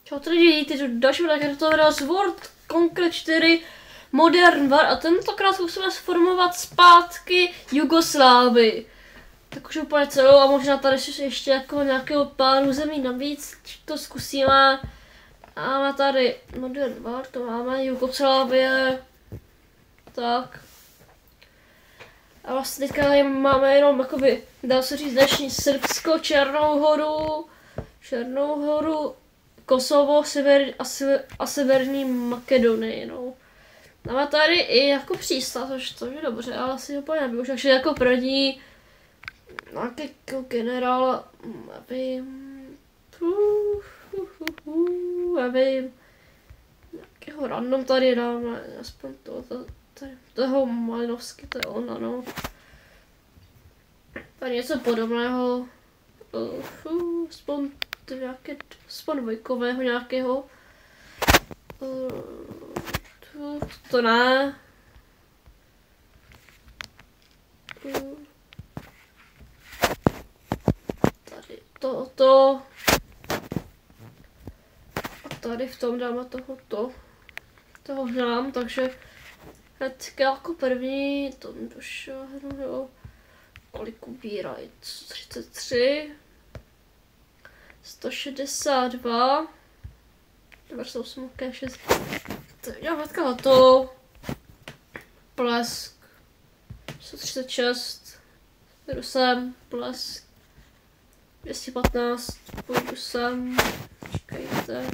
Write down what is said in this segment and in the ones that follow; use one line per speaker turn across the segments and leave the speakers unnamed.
Čau tady vidíte, další video z World Conquer 4 Modern War a tentokrát zkusíme sformovat zpátky Jugoslávii. Tak už úplně celou a možná tady ještě jako nějakého pár zemí navíc, to zkusíme. Máme tady Modern War, to máme Jugoslávie, tak. A vlastně teďka máme jenom jakoby, dá se říct, dnešní Srbsko, Černou horu, Kosovo a severní Makedonii, no. Máme tady i jako přístav, což je dobře, ale asi úplně nevyužiju. Takže jako první nějaký generál, nevím, nějakého random tady dáme, aspoň toho Malinovsky, to je ona, no. Tady něco podobného, aspoň dvojkového nějakého, to ne. Tady toto. A tady v tom dáme toho hnám, takže hnedka jako první to došáhnu, jo. Kolik ubírají? 33, 162, 98, ok, 6. Já hnedka hotovo. Plesk. 136. Jdu sem. Plesk. 215. Půjdu sem. Čekejte.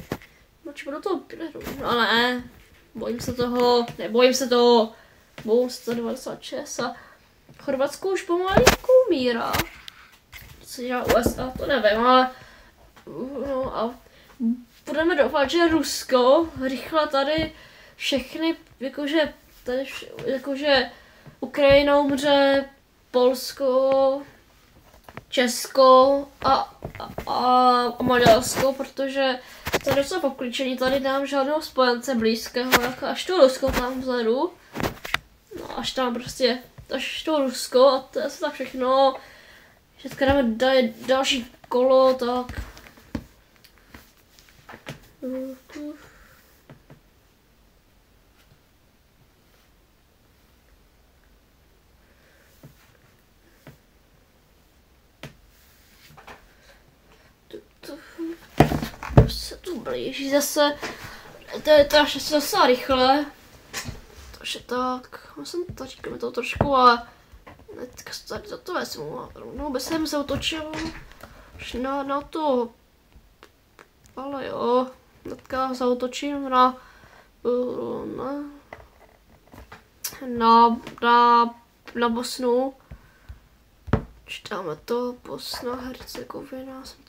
No či do toho pileru. No ale ne. Bojím se toho. Nebojím se toho. Bojím se 196 a Chorvatsko už pomalinku umírá. Co dělá USA, to nevím, ale no a budeme doufat, že Rusko rychle tady všechny, jakože Ukrajina umře, Polsko, Česko a Maďarsko, protože tady jsou poklíčení, tady dám žádného spojence blízkého, jako až to Rusko tam vzadu, no až tam prostě, až to Rusko a to je asi tak všechno, že dáme další kolo, tak. Se tu blíží zase, to je docela rychle, takže tak, jsem to říkáme to trošku, ale teďka se tady za to vezmu a rovnou by jsem se otočil na to, ale jo, teďka zautočím na Bosnu. Čtáme to, Bosna, Hercegovina, jsem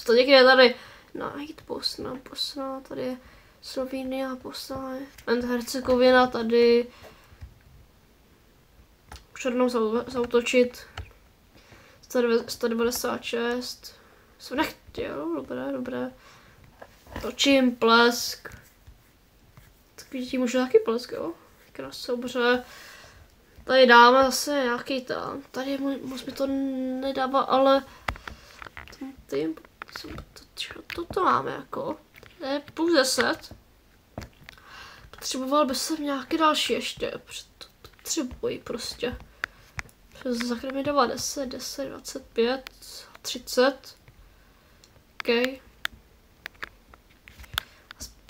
to někde tady najít, Bosna, tady je Slovínia, Bosna, Hercegovina, tady černou zautočit, 196, jsem nechtěl, dobré, točím, plesk, takový tím už taky plesk, jo, krásně, dobře. Tady dáme zase nějaký tank, tady moc mi to nedává, ale to máme jako, to je plus 10. Potřeboval by jsem nějaký další ještě, to potřebuji prostě. Za mi dává 10, 25, 30. OK.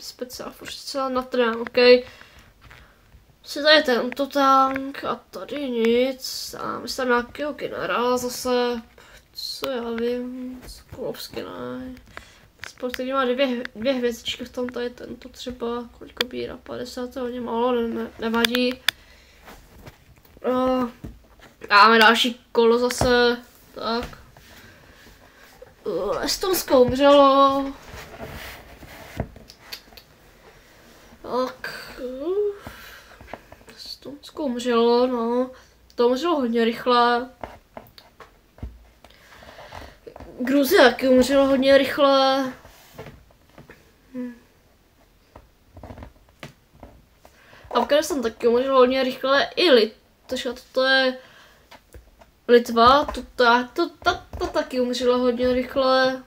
Speciál, furt na trám, OK. Si tady tento tank a tady nic. A myslím nějakého generála zase. Co já vím, Skolovsky ne. Spousta má dvě hvězdičky v tom, tady tento třeba, kolik bírá, 50, hodně málo, nevadí. Dáme další kolo zase, tak. Estonsko umřelo. Tak. Estonsko umřelo, no. To umřelo hodně rychle. Gruzie taky umřelo hodně rychle. Afghánistán taky umřelo hodně rychle. I to je Litva, to taky umřelo hodně rychle.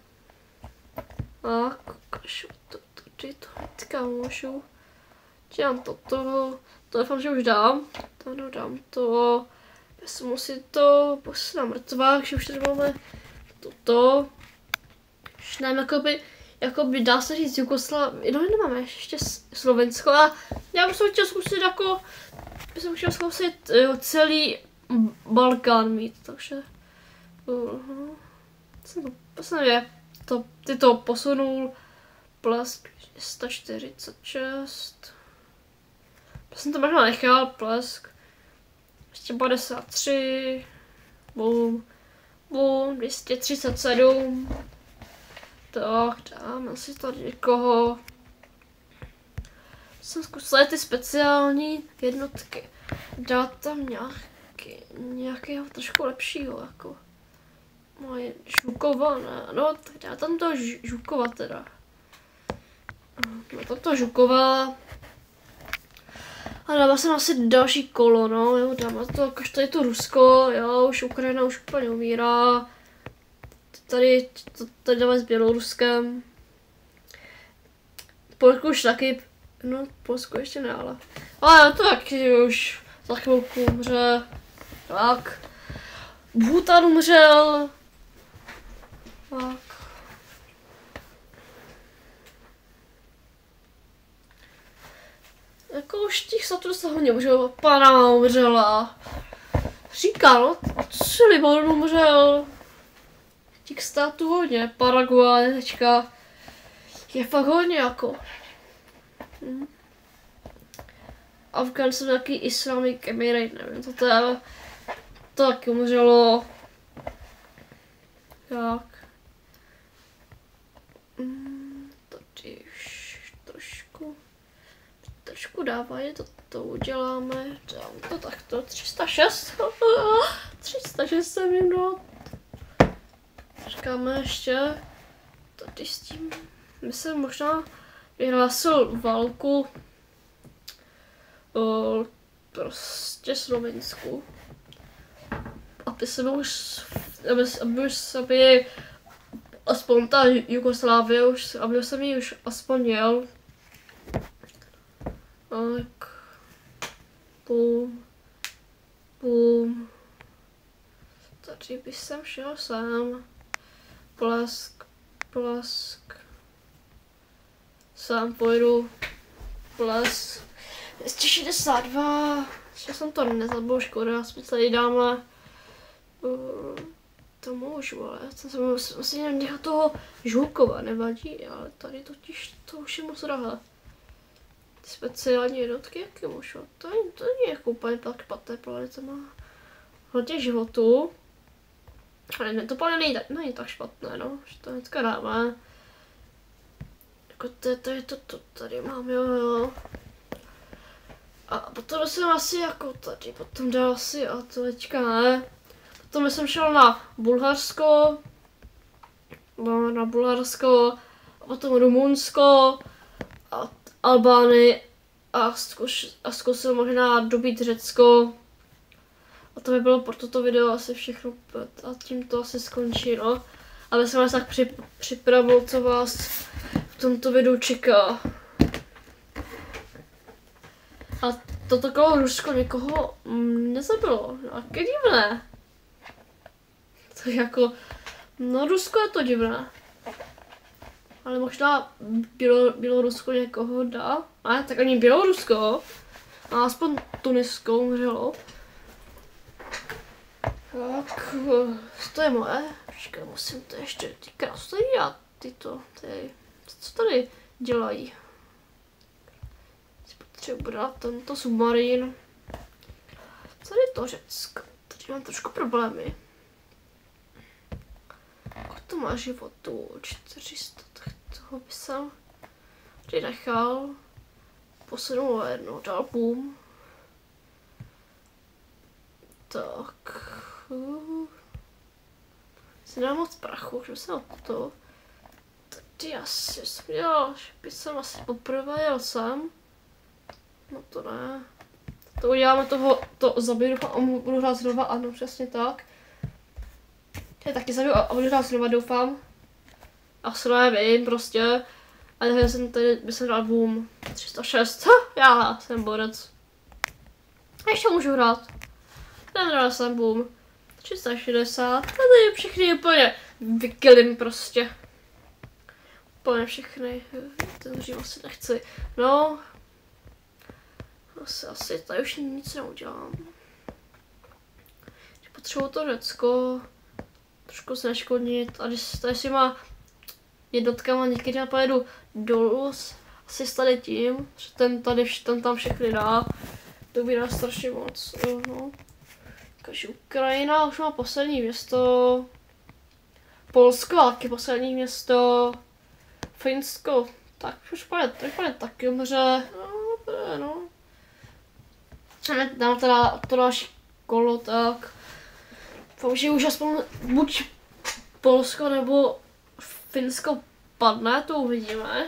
Tak, až to tady to hnedka můžu. Dělám toto, to doufám, že už dám. To dám to. Vezmu si to, posledná mrtvák, že už tady máme toto. Už nevím, jakoby dá se říct Jugoslávii, no nemáme ještě Slovensko a já bych chtěl zkusit jako, bych chtěl zkusit celý Balkán mít, takže ty to posunul, plesk 146, já jsem to možná nechal, plesk 253, boom, 237, tak dáme si tady někoho. Jsem zkusila ty speciální jednotky. Dát tam nějakého trošku lepšího, jako moje Žukova, ne, no tak dá tam to Žukova teda. No tam to Žukova. A dává se asi další kolo, no jo, dáme to, až tady to Rusko, jo, už Ukrajina už úplně umírá. Tady dáme s Běloruskem. Polsko už taky, no Polsko ještě ne, ale to taky už za chvilku umře. Tak. Bhutan umřel. Tak. Jako už těch statů se hodně umřel. Pana umřela. Říká, no, Libanon umřel. Těch států hodně. Paraguay, teďka. Je fakt hodně jako. Afghánistán nějaký Islamic Emirate, nevím, to taky umřelo. Tak. Tady už trošku dávají, to uděláme. Dám to takto, 306. 306 jsem jim dal. Říkáme ještě. Tady s tím. Myslím možná vyhlásil válku prostě Slovensku. Aby aspoň ta Jugoslávie, aby jsem ji už aspoň jel. Tak. Bum. Tady bych sem šel sám. Plesk. Sám pojedu. Plesk. 262. Ještě jsem to nezabil, škoda, jsme tady dáme. To můžu, ale já jsem se musel nechat toho Žukova, nevadí, ale tady totiž to už je moc drahé. Ty speciální jednotky, jaké můžu? To není jako úplně tak špatné, planeta má hodně životů. Ale ne, to úplně není tak špatné, no, že to hnedka dáme. Jako to tady mám, jo. A potom jsem asi jako tady, potom dal asi, a to teďka ne. Potom jsem šel na Bulharsko, a potom Rumunsko, a Albánii a zkusil možná dobít Řecko. A to by bylo pro toto video asi všechno a tím to asi skončí, no. Aby jsem vás tak připravil, co vás v tomto videu čeká. A toto kolo Rusko někoho nezabilo, no, jak je divné. To jako, no Rusko je to divné. Ale možná Bělorusko někoho dá. A tak ani Bělorusko, a aspoň Tunisko umřelo. Tak, to je moje. Počkej, musím to ještě, ty krásy dělat, co tady dělají? Potřebuji brát tento submarín. Co je to Řecko? Tady mám trošku problémy. Kolik to má životu? 400, tak toho by jsem tady nechal. Posunul jednou, dal boom. Tak. Si dám moc prachu, že jsem na to. Tady asi jsem dělal, že by jsem asi poprvé jel sám. No to ne. To uděláme to zabiju a budu hrát znova, ano, přesně tak. Já taky zabiju a budu hrát znova, doufám. Asi nevím, prostě. Ale já jsem tady, by jsem dal boom 306, já jsem borec. Ještě můžu hrát. Nedal jsem boom 360, tady všechny úplně vykylím prostě. Úplně všechny, ten dřív asi nechci. No, asi tady už nic neudělám. Potřebuji to Řecko trošku zneškodnit a když tady s těma jednotkama někdy pojedu dolů, asi s tady tím, že ten tam všechny dá, to by dá strašně moc, no. Takže Ukrajina už má poslední město, Polsko, taky poslední město, Finsko, tak už pojede taky umře, no. Dám teda to další kolo, tak že už aspoň buď Polsko nebo Finsko padne, to uvidíme.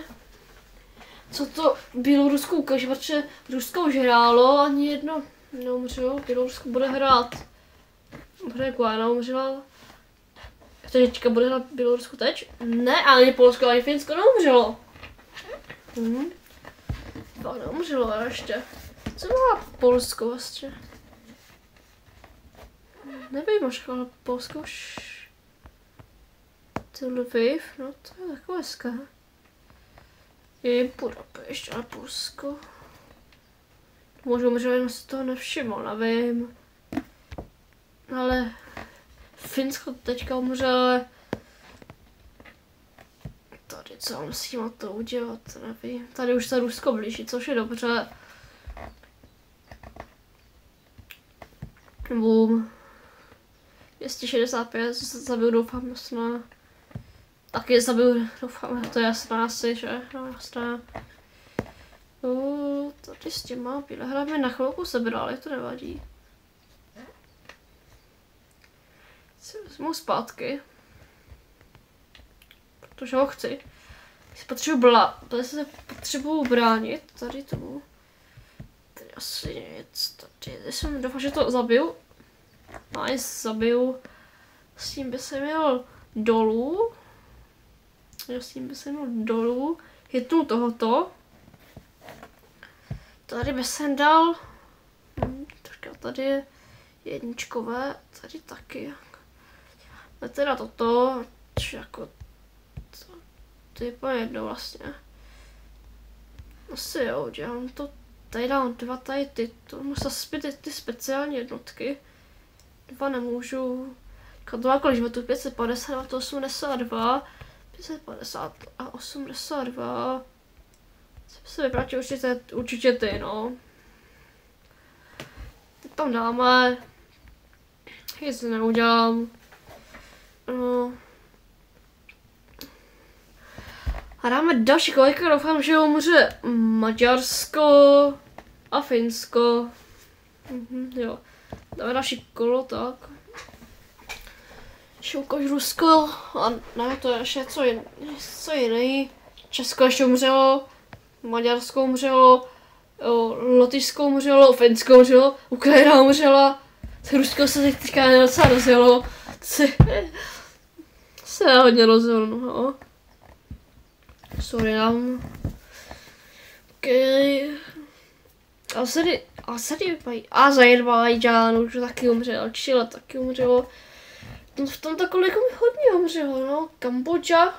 Co to Bělorusko ukáže, protože Rusko už hrálo, ani jedno neumřelo, Bělorusko bude hrát. Bude Guana umřela. Teďka bude hrát Bělorusko teď? Ne, ani Polsko, ani Finsko neumřelo. To neumřelo ještě. Co má Polsko vlastně? Nevím, možná Polsko už... Tel Aviv, no to je takové hezké. I Budapešť, ale Polsko. Možná jenom si toho nevšiml, nevím. Ale Finsko teďka umře. Tady co musím to udělat, nevím. Tady už se Rusko blíží, což je dobře. Boom. 265, zabil doufám jasná. Taky zabil doufám, to je jasná asi, že? No jasná. Tady s těma bílehrami na chvilku sebrali, to nevadí. Si vezmu zpátky. Protože ho chci. Tady se potřebuju bránit, tady tomu. Tady asi nic, tady jsem doufám, že to zabiju. Nice, zabiju. S tím by se měl dolů. S tím by se měl dolů. Hitnu tohoto. Tady by jsem dal. Tady je jedničkové. Tady taky. A teda toto. Jako. To je úplně jedno vlastně. Asi jo, dělám to. Tady dám dva tady ty. To musím zpět ty speciální jednotky. Dva nemůžu. To má kolik životů? 550, 82, 550 a 82. Se vyplatí určitě ty, no. Teď tam dáme. Nic neudělám. No. A dáme další kolika, doufám, že umře Maďarsko a Finsko. Jo. Dáme další kolo, tak. Ještě ukážu Rusko a ne, to je ještě co jiný. Česko ještě umřelo, Maďarsko umřelo, Lotyšsko umřelo, Finsko umřelo, Ukrajina umřela, Rusko se teďka docela rozjelo. Se hodně rozjelo, no. Surinam. Okay. Azerbajdžán už taky umřel, Chile taky umřelo. V tomto koliku mi hodně umřelo, no. Kambodža.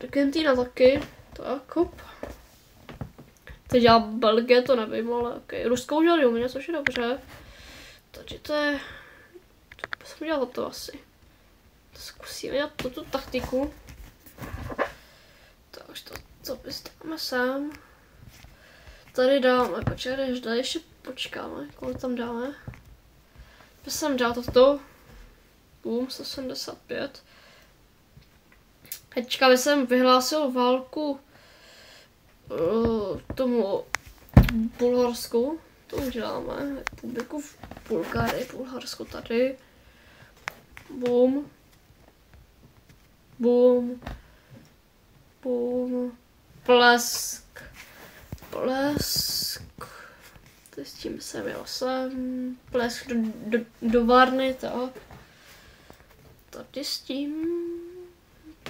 Argentina taky. Tak, hop. Teď já Belgie, to nevím, ale okay. Rusko udělali u mě, což je dobře. Takže to je... To jsem dělal to asi. To zkusíme dělat tuto taktiku. Takže to dáme sem. Tady dáme, počkej, tady ještě počkáme, kolik tam dáme. Já jsem dal toto. Boom, 175. Teďka jsem vyhlásil válku tomu Bulharsku. To uděláme. Republiku v Bulgárii, Bulharsko tady. Boom. Boom. Boom. Plesk. S tím jsem jel sem, plesk do varny, to. Tady s tím,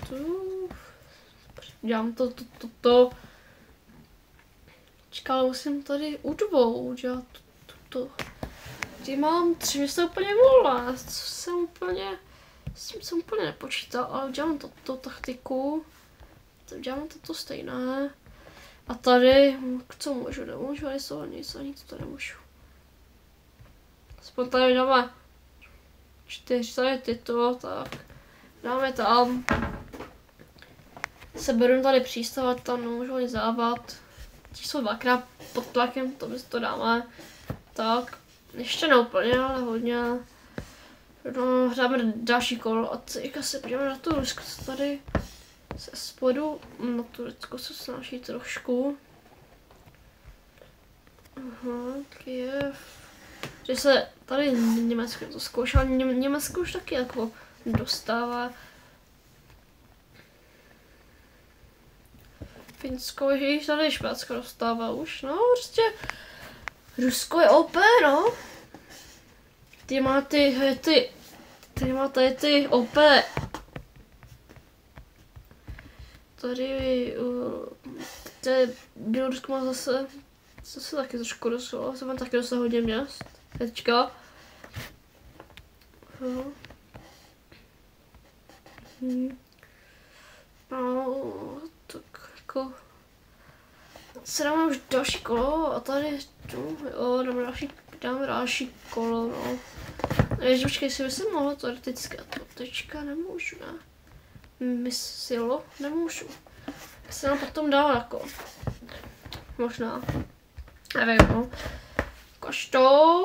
tu, dělám to. Čekal musím tady u dvou udělat to. Tady mám 3 města úplně volná, s tím jsem úplně nepočítal, ale dělám to taktiku. Dělám to stejné. A tady, co můžu, nemůžu, ale jsou nic, ani to nemůžu. Aspoň tady dáme 4 tady tyto, tak dáme tam. Seberu tady přístav, tam nemůžu ani závat. Ti jsou 2krát pod tlakem, to dáme. Tak, ještě neúplně, ale hodně. No, dáme další kolo a teďka se podíváme na tu Rusko, co tady se spodu, na Turecko se snaží trošku. Aha, Kyjev. Že se tady Německo to zkoušel, Německo už taky jako dostává. Finsko, že tady Švédsko dostává už, no prostě Rusko je OP, no. Ty má ty OP. Tady Bělorusko má zase taky trošku rostlo, se mám taky dostat hodně měst, teďka. No, tak jako se dáme už další kolo a tady jo, dáme další kolo, no. Ježiš, počkej, si myslím mohlo teoreticky a to teďka nemůžu, ne? Mysilo, nemůžu. Se nám potom dál jako. Možná. Nevím, no. Košto.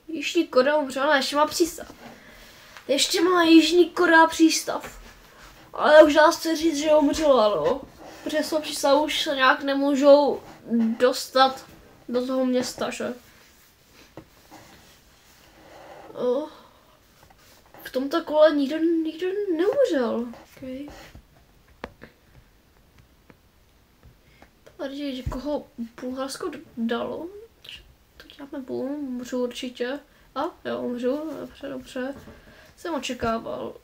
Jižní Korea umřela, ještě má přístav. Ještě má Jižní Korea přístav. Ale už dá se říct, že umřela, no. Protože jsou přístav už se nějak nemůžou dostat do toho města, že? V tomto kole nikdo neumřel. Okay. Tady, že koho Bulharsko dalo, to děláme umřu určitě. A jo, umřu, dobře. Jsem očekával.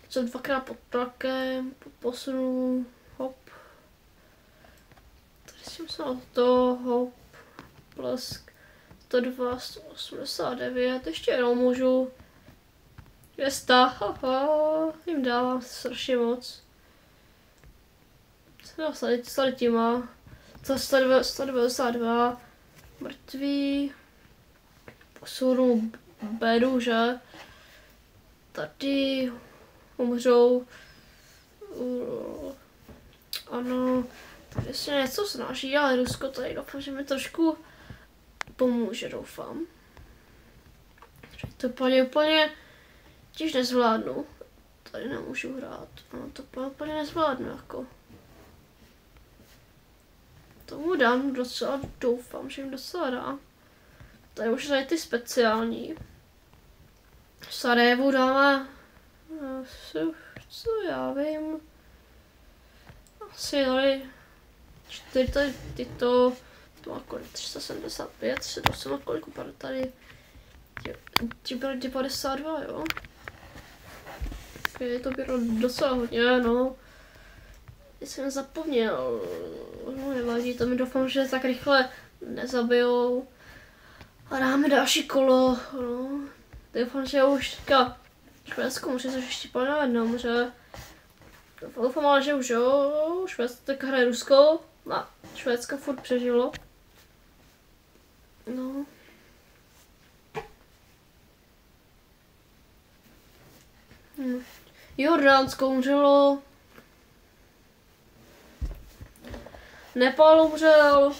Jsem 2krát pod tlakem, posunu, hop. Tady jsem se na to, hop, plesk. 102, 189, ještě jenom můžu. 200, haha, jim dávám strašně moc. Tady tím má. 192, mrtví. Posunu beru, že? Tady umřou. Ano, tady se něco snaží, ale Rusko tady doufám, že mi trošku pomůže, doufám. To úplně těž nezvládnu. Tady nemůžu hrát. No, to úplně nezvládnu jako. Tomu dám docela, doufám, že jim docela dá. Tady už tady ty speciální. V Sarajevu dáme, co já vím. Asi tady 4 tady tyto. To má kolik? 375, 308 a kolik upadá tady? 52, jo? Okay, to bylo docela hodně, no. Já jsem zapomněl. No nevadí, to mi doufám, že tak rychle nezabijou. A dáme další kolo, no. Doufám, že už teďka Švédsko může se ještě plně nemůže. Doufám ale, že už jo, Švédsko tak hraje Rusko. No, Švédsko furt přežilo. No. Jordánsko umřelo. Nepál umřel.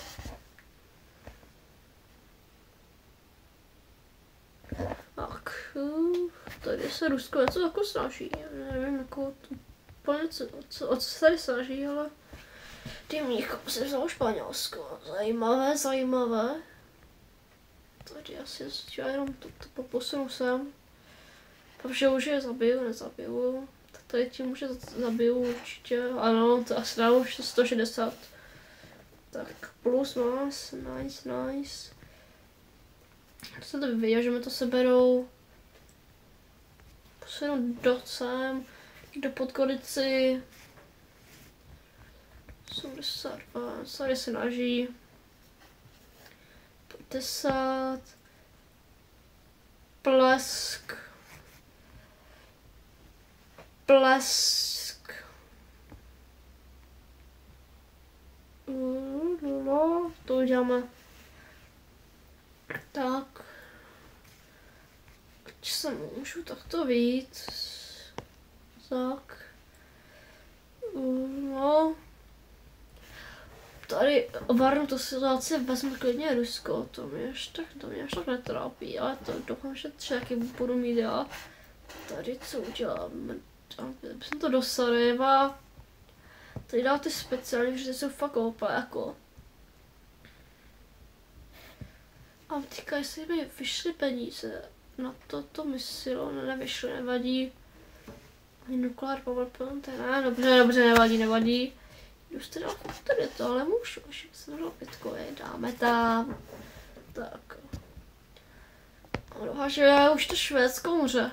Tak, tady se Rusko něco jako snaží. Nevím, jako úplně co se tady snaží, ale Dýmník se vzal Španělsko. Zajímavé. Tady asi já jenom to posunu sem. Protože už je nezabiju. Tady tím už je zabiju určitě. Ano, to asi dám už 160. Tak plus nice. To se to vyvíjí, že mi to seberou. Posunu docem, do podkolici. 72, tady se naží. 50. Plesk. No, to uděláme. Tak. Když se můžu takto víc. Tak. No. Tady varnu tu situaci, vezmu klidně Rusko, to mě až tak netrápí, ale to doufám, že třeba taky budu mít já. Tady co uděláme, jsem to do Sarajeva. Tady dál ty speciální, protože jsou fakt OP jako. A teďka jestli mi vyšly peníze na toto misilo, nevyšly, nevadí. Nuclear power plant, ne, dobře, nevadí. Už teda tady to, ale můžu, že se dalo 5, dáme tam. Tak. A že už to Švédsko umře.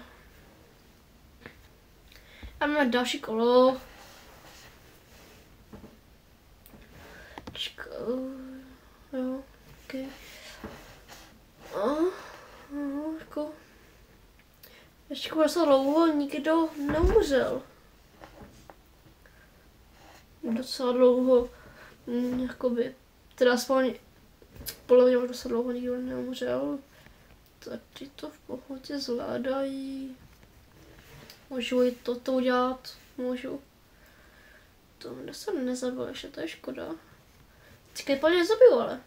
A máme další kolo. Jo, ok. Jako. Ještě docela dlouho nikdo neumřel. Docela dlouho, jakoby, teda aspoň podle mě už docela dlouho nikdo neumřel. Tady to v pohodě zvládají. Můžu i toto udělat, můžu. To mě se nezabil ještě, to je škoda. Teďka je plně zabiju, ale.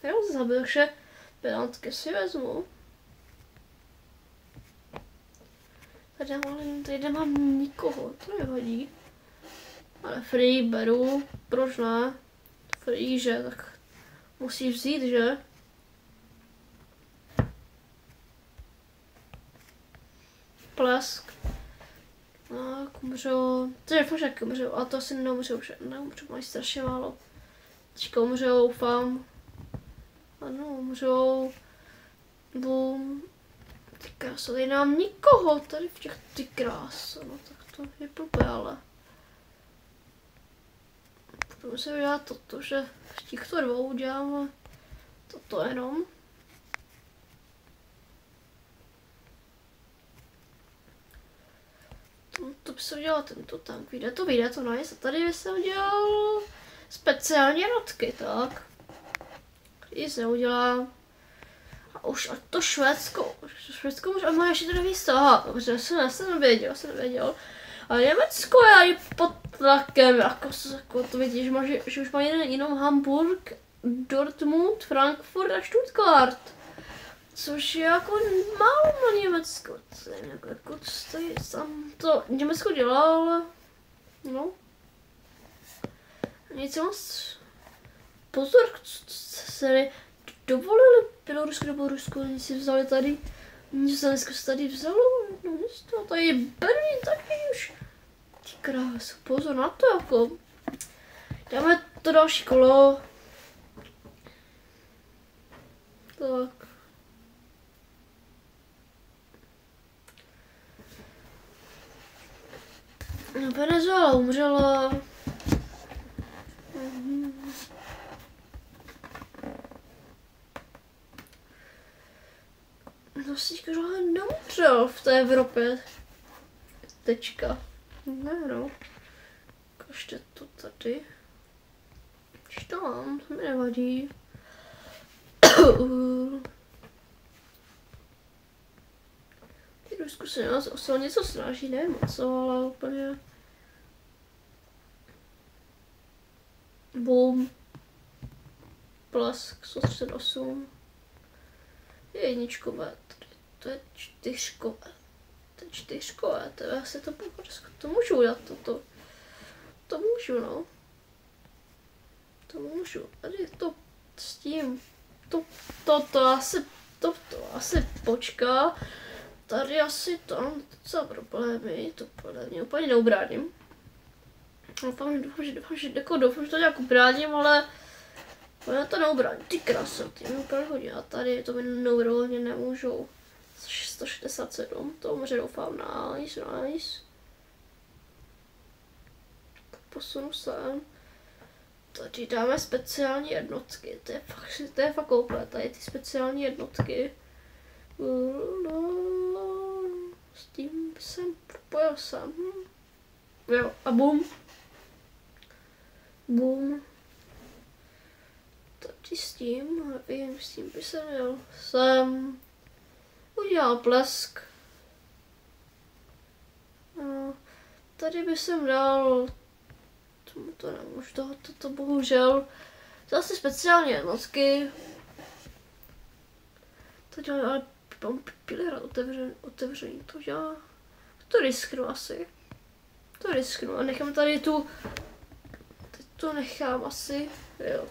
Já ho zabil, že penaltky si vezmu. Tady nemám nikoho, to nevadí. Ale free beru, proč ne? Free, že? Tak musíš vzít, že? Plesk. Tak, umřou. To je fakt, jak umřou, ale to asi neumřou, že? Neumřou, mají strašně málo. Teďka umřou, doufám. Ano, umřou. Boom. Ty krása, tady nám nikoho, tady v těch ty krása, no tak to je blbé, ale. Budeme se udělat toto, že v těchto dvou uděláme toto jenom. To by se udělal tento tank, vyjde to nice. A tady by se udělal speciální jednotky, tak. Který se udělá. A už a to Švédsko už má ještě to místo, aha, dobře, jsem nevěděl. A Německo je ani pod tlakem, jako to vidíš, že už má jenom Hamburg, Dortmund, Frankfurt a Stuttgart. Což je jako málo na Německo, jako stojí sam to Německo dělá, ale no. Nic moc. Pozor, se dovolili Bělorusko, oni si vzali tady, Nizozemsko se tady vzalo, no nic to, tady je Berlín taky už. Ty krásu, pozor na to jako. Dáme to další kolo. Tak. Venezuela umřela. No si říkáš, že neumřel v té Evropě. Tečka. Ne no. Ukažte to tady. Když to mám, to mi nevadí. Ty Rusku se nás o něco snaží, nevím co, ale úplně. Boom. Plesk 138. Je jedničkové, to je čtyřkové. To je čtyřkové, to je asi to Bulharsko. To můžu udělat toto. To můžu, no. To můžu. Tady to s tím. To asi počká. Tady asi tam docela problémy. To podle mě úplně neubráním. Doufám, že to nějak ubráním, ale Ono to neubrání, ty krásy, ty mi úplně hodně a tady to mi neubrání nemůžou. 167, to umře doufám, nice. Posunu sem. Tady dáme speciální jednotky, to je fakt koupé, tady ty speciální jednotky. S tím jsem propojil sem. Jo, a bum. Tady s tím, nevím, s tím by jsem měl sem. Udělal blesk. No, tady by jsem dal, tomu to nemůžu dát, to bohužel. Zase speciální jednotky. To dělá, ale mám pilera otevřený, to dělá. To risknu asi. To risknu a nechám tady tu, teď to nechám asi, jo.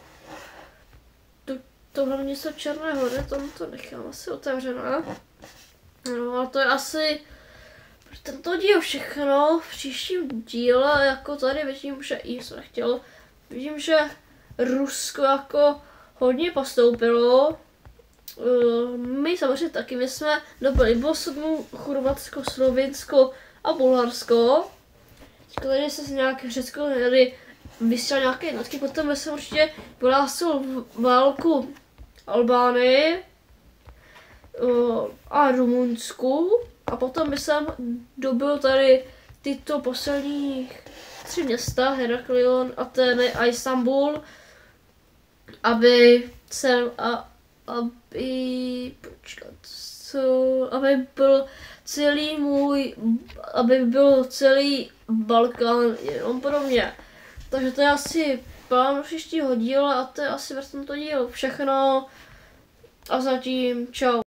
To hlavně něco černého, ne? To nechám asi otevřená. No a to je asi pro tento díl všechno. V příštím díle, jako tady vidím, že vidím, že Rusko jako hodně postoupilo. My samozřejmě taky, my jsme dobili Bosnu, Chorvatsko, Slovinsko a Bulharsko. Teďka tady se nějak Řecko tady vysílal nějaké jednotky, potom jsem určitě vyhlásil válku Albánii a Rumunsku a potom by jsem dobil tady tyto poslední 3 města, Heraklion, Atény a Istanbul, aby byl celý Balkán jenom pro mě. Takže to je asi plán příštího díla a to je asi v tomto dílu všechno. A zatím čau.